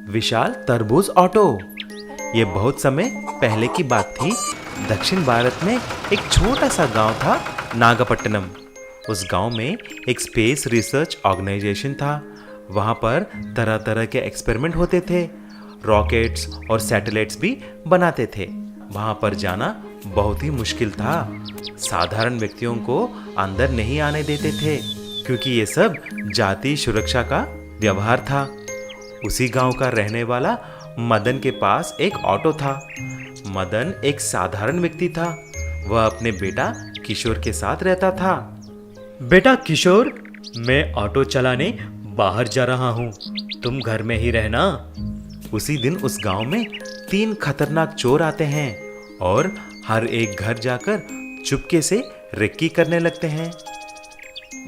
विशाल तरबूज ऑटो। ये बहुत समय पहले की बात थी। दक्षिण भारत में एक छोटा सा गांव था, नागपट्टनम। उस गांव में एक स्पेस रिसर्च ऑर्गेनाइजेशन था। वहां पर तरह तरह के एक्सपेरिमेंट होते थे, रॉकेट्स और सैटेलाइट्स भी बनाते थे। वहां पर जाना बहुत ही मुश्किल था। साधारण व्यक्तियों को अंदर नहीं आने देते थे, क्योंकि ये सब जातीय सुरक्षा का व्यवहार था। उसी गांव का रहने वाला मदन के पास एक ऑटो था। मदन एक साधारण व्यक्ति था। वह अपने बेटा किशोर के साथ रहता था। बेटा किशोर, मैं ऑटो चलाने बाहर जा रहा हूँ, तुम घर में ही रहना। उसी दिन उस गांव में 3 खतरनाक चोर आते हैं और हर एक घर जाकर चुपके से रेकी करने लगते हैं।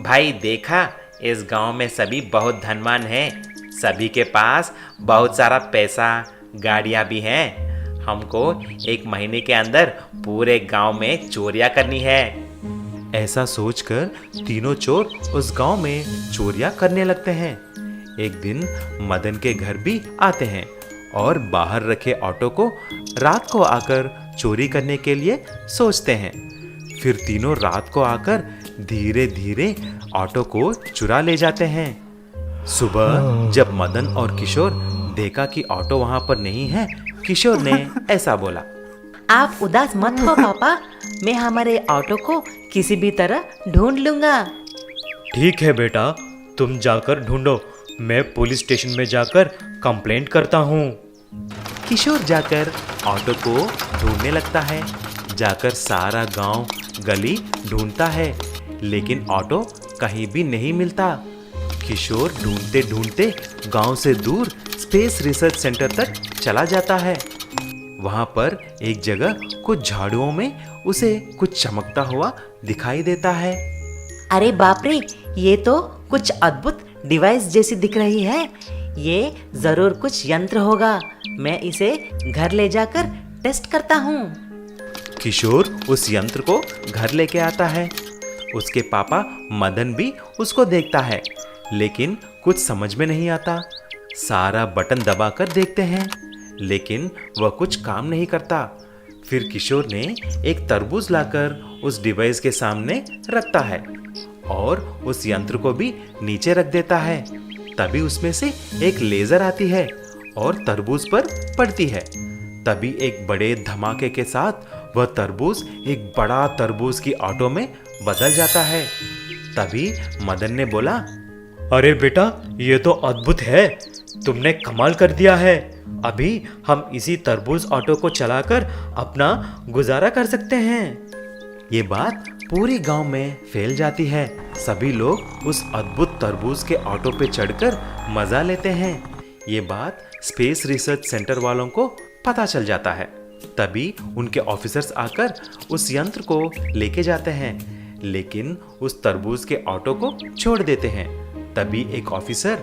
भाई देखा, इस गांव में सभी बहुत धनवान हैं। सभी के पास बहुत सारा पैसा, गाड़ियां भी हैं। हमको 1 महीने के अंदर पूरे गांव में चोरियां करनी है। ऐसा सोचकर तीनों चोर उस गांव में चोरियां करने लगते हैं। एक दिन मदन के घर भी आते हैं और बाहर रखे ऑटो को रात को आकर चोरी करने के लिए सोचते हैं। फिर तीनों रात को आकर धीरे धीरे ऑटो को चुरा ले जाते हैं। सुबह जब मदन और किशोर देखा कि ऑटो वहां पर नहीं है, किशोर ने ऐसा बोला, आप उदास मत हो पापा, मैं हमारे ऑटो को किसी भी तरह ढूंढ लूंगा। ठीक है बेटा, तुम जाकर ढूंढो, मैं पुलिस स्टेशन में जाकर कंप्लेंट करता हूँ। किशोर जाकर ऑटो को ढूंढने लगता है। जाकर सारा गांव गली ढूंढता है, लेकिन ऑटो कहीं भी नहीं मिलता। किशोर ढूंढते ढूंढते गांव से दूर स्पेस रिसर्च सेंटर तक चला जाता है। वहां पर एक जगह कुछ झाड़ुओं में उसे कुछ चमकता हुआ दिखाई देता है। अरे बाप रे, ये तो कुछ अद्भुत डिवाइस जैसी दिख रही है। ये जरूर कुछ यंत्र होगा। मैं इसे घर ले जाकर टेस्ट करता हूँ। किशोर उस यंत्र को घर लेके आता है। उसके पापा मदन भी उसको देखता है, लेकिन कुछ समझ में नहीं आता। सारा बटन दबाकर देखते हैं, लेकिन वह कुछ काम नहीं करता। फिर किशोर ने एक तरबूज लाकर उस डिवाइस के सामने रखता है और उस यंत्र को भी नीचे रख देता है। तभी उसमें से एक लेजर आती है और तरबूज पर पड़ती है। तभी एक बड़े धमाके के साथ वह तरबूज एक बड़ा तरबूज की ऑटो में बदल जाता है। तभी मदन ने बोला, अरे बेटा, ये तो अद्भुत है, तुमने कमाल कर दिया है। अभी हम इसी तरबूज ऑटो को चलाकर अपना गुजारा कर सकते हैं। ये बात पूरे गांव में फैल जाती है। सभी लोग उस अद्भुत तरबूज के ऑटो पे चढ़कर मजा लेते हैं। ये बात स्पेस रिसर्च सेंटर वालों को पता चल जाता है। तभी उनके ऑफिसर्स आकर उस यंत्र को लेके जाते हैं, लेकिन उस तरबूज के ऑटो को छोड़ देते हैं। तभी एक ऑफिसर,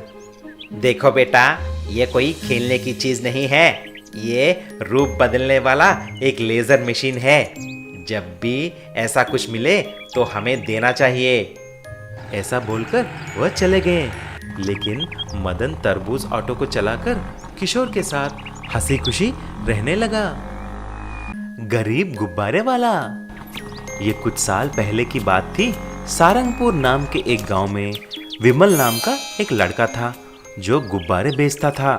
देखो बेटा, ये कोई खेलने की चीज नहीं है। ये रूप बदलने वाला एक लेजर मशीन है। जब भी ऐसा कुछ मिले तो हमें देना चाहिए। ऐसा बोलकर वह चले गए। लेकिन मदन तरबूज ऑटो को चलाकर किशोर के साथ हंसी खुशी रहने लगा। गरीब गुब्बारे वाला। ये कुछ साल पहले की बात थी। सारंगपुर नाम के एक गांव में विमल नाम का एक लड़का था, जो गुब्बारे बेचता था।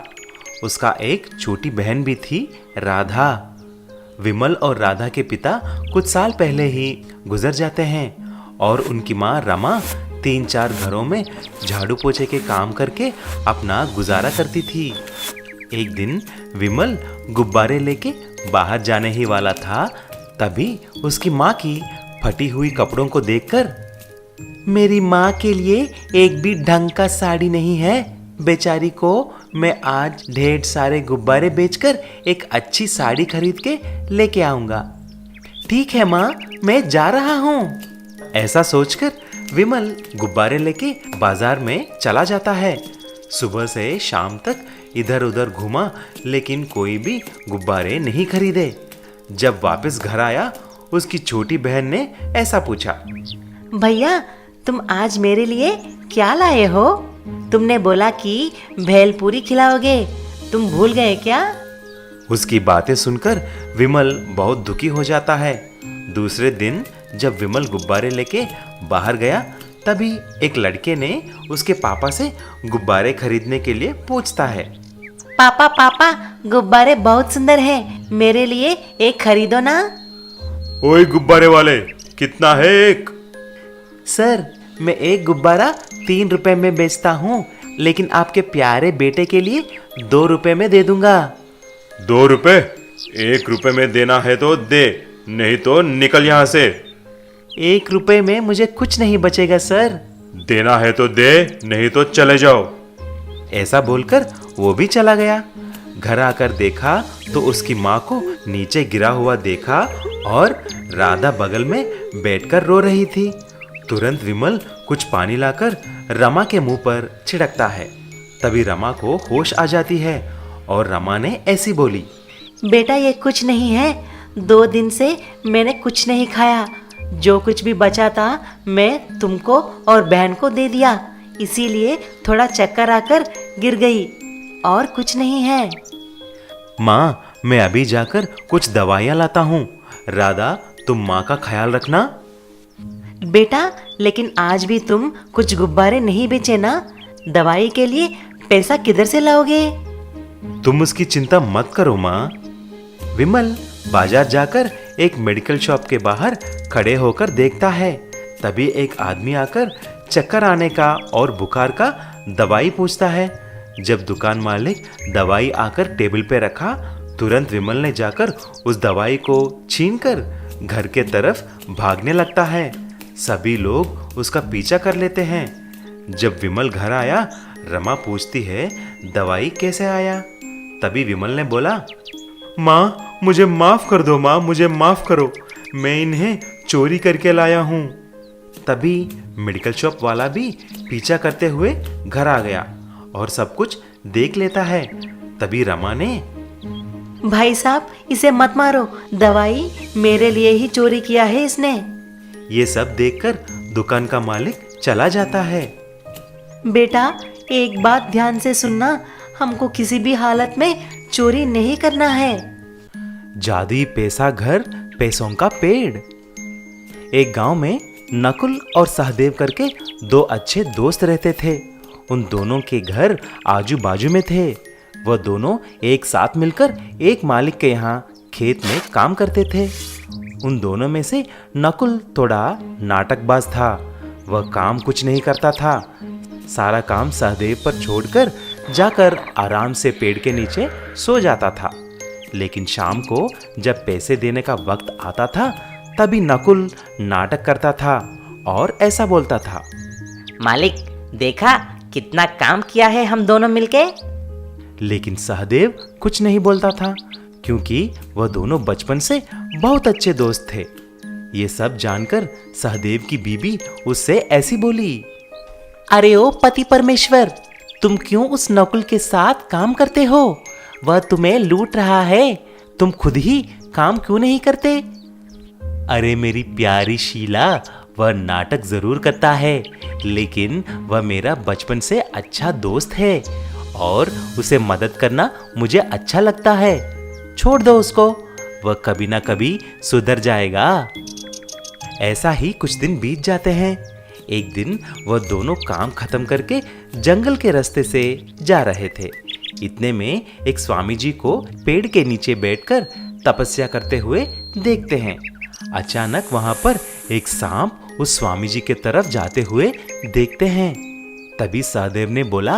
उसका एक छोटी बहन भी थी, राधा। विमल और राधा के पिता कुछ साल पहले ही गुजर जाते हैं और उनकी माँ रमा 3-4 घरों में झाड़ू पोछे के काम करके अपना गुजारा करती थी। एक दिन विमल गुब्बारे लेके बाहर जाने ही वाला था। तभी उसकी माँ की फटी हुई कपड़ों को देखकर, मेरी माँ के लिए एक भी ढंग का साड़ी नहीं है, बेचारी को मैं आज ढेर सारे गुब्बारे बेचकर एक अच्छी साड़ी खरीद के लेके आऊंगा। ठीक है माँ, मैं जा रहा हूँ। ऐसा सोचकर विमल गुब्बारे लेके बाजार में चला जाता है। सुबह से शाम तक इधर उधर घूमा, लेकिन कोई भी गुब्बारे नहीं खरीदे। जब वापस घर आया, उसकी छोटी बहन ने ऐसा पूछा, भैया, तुम आज मेरे लिए क्या लाए हो? तुमने बोला कि भेलपूरी खिलाओगे, तुम भूल गए क्या? उसकी बातें सुनकर विमल बहुत दुखी हो जाता है। दूसरे दिन जब विमल गुब्बारे लेके बाहर गया, तभी एक लड़के ने उसके पापा से गुब्बारे खरीदने के लिए पूछता है। पापा पापा, गुब्बारे बहुत सुंदर हैं, मेरे लिए एक खरीदो ना। ओए गुब्बारे वाले, कितना है एक? सर, मैं एक गुब्बारा 3 रुपए में बेचता हूँ, लेकिन आपके प्यारे बेटे के लिए 2 रुपए में दे दूंगा। 2 रुपए? 1 रुपए में देना है तो दे, नहीं तो निकल यहाँ से। 1 रुपए में मुझे कुछ नहीं बचेगा सर। देना है तो दे, नहीं तो चले जाओ। ऐसा बोलकर वो भी चला गया। घर आकर देखा तो उसकी माँ को नीचे गिरा हुआ देखा और राधा बगल में बैठकर रो रही थी। तुरंत विमल कुछ पानी लाकर रमा के मुंह पर छिड़कता है। तभी रमा को होश आ जाती है और रमा ने ऐसी बोली। बेटा ये कुछ नहीं है, 2 दिन से मैंने कुछ नहीं खाया, जो कुछ भी बचा था मैं तुमको और बहन को दे दिया, इसीलिए थोड़ा चक्कर आकर गिर गई, और कुछ नहीं है। माँ, मैं अभी जाकर कुछ दवाइयाँ लाता हूँ। राधा, तुम माँ का ख्याल रखना। बेटा लेकिन आज भी तुम कुछ गुब्बारे नहीं बेचे ना, दवाई के लिए पैसा किधर से लाओगे? तुम उसकी चिंता मत करो माँ। विमल बाजार जाकर एक मेडिकल शॉप के बाहर खड़े होकर देखता है। तभी एक आदमी आकर चक्कर आने का और बुखार का दवाई पूछता है। जब दुकान मालिक दवाई आकर टेबल पे रखा, तुरंत विमल ने जाकर उस दवाई को छीनकर घर के तरफ भागने लगता है। सभी लोग उसका पीछा कर लेते हैं। जब विमल घर आया, रमा पूछती है, दवाई कैसे आया? तभी विमल ने बोला, माँ मुझे माफ कर दो, माँ मुझे माफ करो, मैं इन्हें चोरी करके लाया हूँ। तभी मेडिकल शॉप वाला भी पीछा करते हुए घर आ गया और सब कुछ देख लेता है। तभी रमा ने, भाई साहब इसे मत मारो, दवाई मेरे लिए ही चोरी किया है इसने। ये सब देखकर दुकान का मालिक चला जाता है। बेटा एक बात ध्यान से सुनना, हमको किसी भी हालत में चोरी नहीं करना है। जादुई पैसा घर, पैसों का पेड़। एक गांव में नकुल और सहदेव करके 2 अच्छे दोस्त रहते थे। उन दोनों के घर आजू बाजू में थे। वह दोनों एक साथ मिलकर एक मालिक के यहाँ खेत में काम करते थे। उन दोनों में से नकुल थोड़ा नाटकबाज था। वह काम कुछ नहीं करता था। सारा काम सहदेव पर छोड़कर जाकर आराम से पेड़ के नीचे सो जाता था। लेकिन शाम को जब पैसे देने का वक्त आता था, तभी नकुल नाटक करता था और ऐसा बोलता था, मालिक देखा कितना काम किया है हम दोनों मिलके। लेकिन सहदेव कुछ नहीं बोलता था, क्योंकि वह दोनों बचपन से बहुत अच्छे दोस्त थे। ये सब जानकर सहदेव की बीबी उससे ऐसी बोली, अरे ओ पति परमेश्वर, तुम क्यों उस नकुल के साथ काम करते हो? वह तुम्हें लूट रहा है, तुम खुद ही काम क्यों नहीं करते? अरे मेरी प्यारी शीला, वह नाटक जरूर करता है, लेकिन वह मेरा बचपन से अच्छा दोस्त है और उसे मदद करना मुझे अच्छा लगता है। छोड़ दो उसको, वह कभी ना कभी सुधर जाएगा। ऐसा ही कुछ दिन बीत जाते हैं। एक दिन वह दोनों काम खत्म करके जंगल के रास्ते से जा रहे थे। इतने में एक स्वामी जी को पेड़ के नीचे बैठकर तपस्या करते हुए देखते हैं। अचानक वहां पर एक सांप उस स्वामी जी के तरफ जाते हुए देखते हैं। तभी सहदेव ने बोला,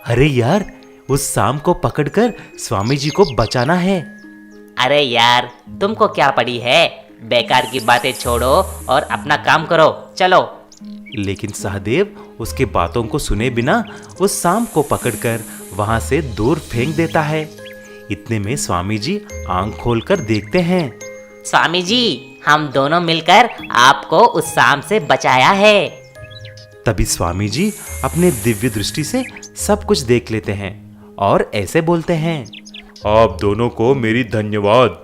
अरे यार, उस सांप को पकड़कर स्वामी जी को बचाना है। अरे यार तुमको क्या पड़ी है, बेकार की बातें छोड़ो और अपना काम करो, चलो। लेकिन सहदेव उसके बातों को सुने बिना उस सांप को पकड़कर वहां से दूर फेंक देता है। इतने में स्वामी जी आंख खोलकर देखते हैं। स्वामी जी, हम दोनों मिलकर आपको उस सांप से बचाया है। तभी स्वामी जी अपने दिव्य दृष्टि से सब कुछ देख लेते हैं और ऐसे बोलते हैं, आप दोनों को मेरी धन्यवाद।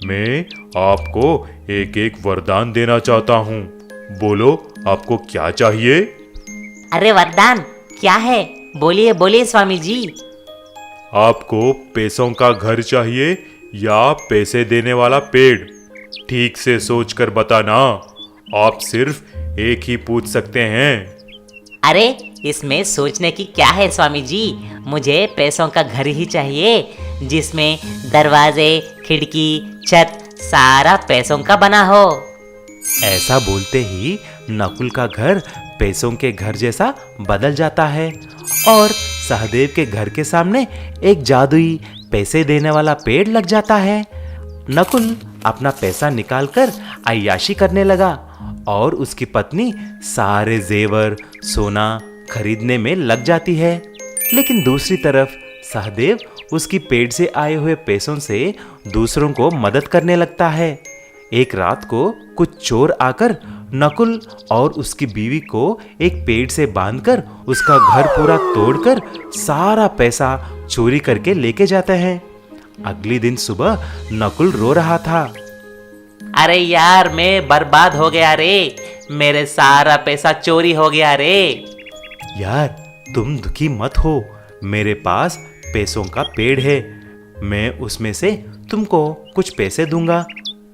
मैं आपको एक एक वरदान देना चाहता हूँ। बोलो, आपको क्या चाहिए? अरे वरदान क्या है? बोलिए बोलिए स्वामी जी। आपको पैसों का घर चाहिए या पैसे देने वाला पेड़? ठीक से सोचकर बताना। आप सिर्फ एक ही पूछ सकते हैं। अरे इसमें सोचने की क्या है स्वामी जी, मुझे पैसों का घर ही चाहिए जिसमें दरवाजे, खिड़की, छत सारा पैसों का बना हो। ऐसा बोलते ही नकुल का घर पैसों के घर जैसा बदल जाता है और सहदेव के घर के सामने एक जादुई पैसे देने वाला पेड़ लग जाता है। नकुल अपना पैसा निकालकर अय्याशी करने लगा और उसकी पत्नी सारे जेवर सोना खरीदने में लग जाती है। लेकिन दूसरी तरफ सहदेव उसकी पेड़ से आए हुए पैसों से दूसरों को मदद करने लगता है। एक रात को कुछ चोर आकर नकुल और उसकी बीवी को एक पेड़ से बांधकर उसका घर पूरा तोड़कर सारा पैसा चोरी करके लेके जाते हैं। अगले दिन सुबह नकुल रो रहा था। अरे यार, मैं बर्बाद हो गया रे, मेरे सारा पैसा चोरी हो गया रे। यार तुम दुखी मत हो, मेरे पास पैसों का पेड़ है, मैं उसमें से तुमको कुछ पैसे दूंगा।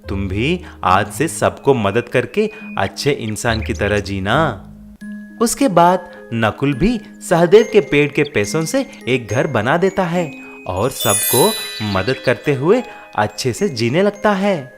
तुम भी आज से सबको मदद करके अच्छे इंसान की तरह जीना। उसके बाद नकुल भी सहदेव के पेड़ के पैसों से एक घर बना देता है और सबको मदद करते हुए अच्छे से जीने लगता है।